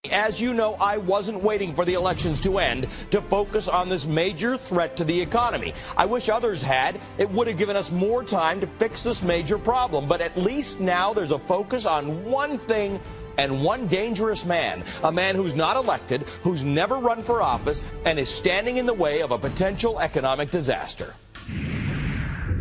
As you know, I wasn't waiting for the elections to end to focus on this major threat to the economy. I wish others had. It would have given us more time to fix this major problem. But at least now there's a focus on one thing and one dangerous man, a man who's not elected, who's never run for office, and is standing in the way of a potential economic disaster.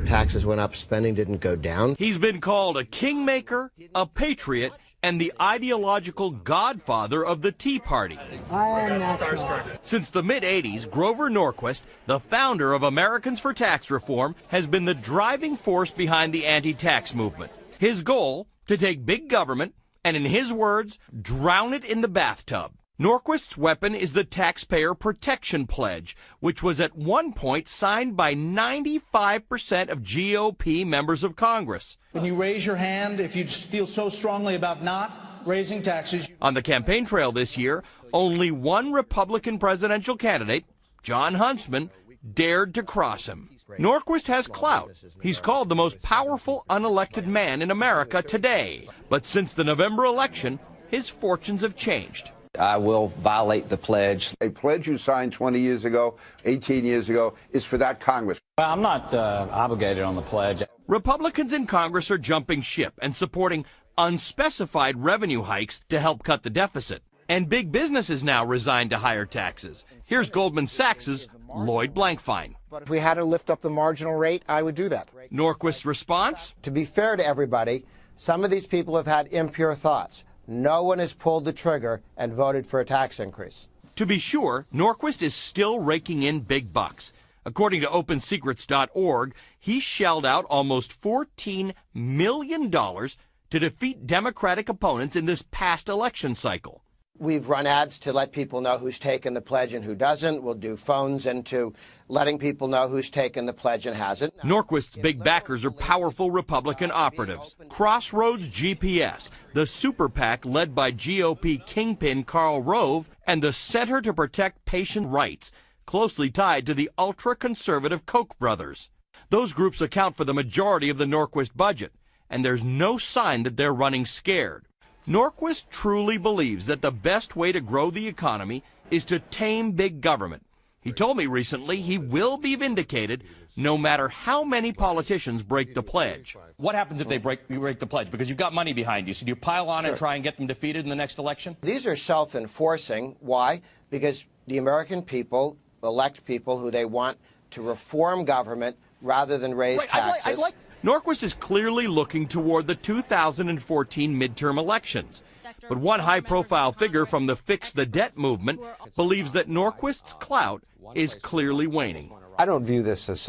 Taxes went up, spending didn't go down. He's been called a kingmaker, a patriot, and the ideological godfather of the Tea Party. I am natural. Since the mid-'80s, Grover Norquist, the founder of Americans for Tax Reform, has been the driving force behind the anti-tax movement. His goal, to take big government and, in his words, drown it in the bathtub. Norquist's weapon is the Taxpayer Protection Pledge, which was at one point signed by 95% of GOP members of Congress. When you raise your hand, if you feel so strongly about not raising taxes. On the campaign trail this year, only one Republican presidential candidate, John Huntsman, dared to cross him. Norquist has clout. He's called the most powerful unelected man in America today. But since the November election, his fortunes have changed. I will violate the pledge. A pledge you signed 20 years ago, 18 years ago, is for that Congress. Well, I'm not obligated on the pledge. Republicans in Congress are jumping ship and supporting unspecified revenue hikes to help cut the deficit. And big business is now resigned to higher taxes. Here's Goldman Sachs' Lloyd Blankfein. If we had to lift up the marginal rate, I would do that. Norquist's response? To be fair to everybody, some of these people have had impure thoughts. No one has pulled the trigger and voted for a tax increase. To be sure, Norquist is still raking in big bucks. According to OpenSecrets.org, he shelled out almost $14 million to defeat Democratic opponents in this past election cycle. We've run ads to let people know who's taken the pledge and who doesn't. We'll do phones into letting people know who's taken the pledge and hasn't. Norquist's big backers are powerful Republican operatives. Crossroads GPS, the super PAC led by GOP kingpin Karl Rove, and the Center to Protect Patient Rights, closely tied to the ultra-conservative Koch brothers. Those groups account for the majority of the Norquist budget, and there's no sign that they're running scared. Norquist truly believes that the best way to grow the economy is to tame big government. He told me recently he will be vindicated no matter how many politicians break the pledge. What happens if they break the pledge? Because you've got money behind you. So do you pile on and try and get them defeated in the next election? These are self-enforcing. Why? Because the American people elect people who they want to reform government rather than raise taxes. Norquist is clearly looking toward the 2014 midterm elections. But one high-profile figure from the Fix the Debt movement believes that Norquist's clout is clearly waning. I don't view this as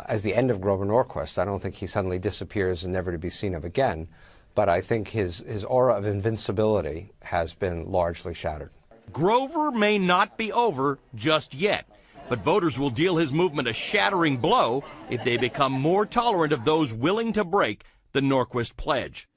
as the end of Grover Norquist. I don't think he suddenly disappears and never to be seen of again. But I think his aura of invincibility has been largely shattered. Grover may not be over just yet, but voters will deal his movement a shattering blow if they become more tolerant of those willing to break the Norquist pledge.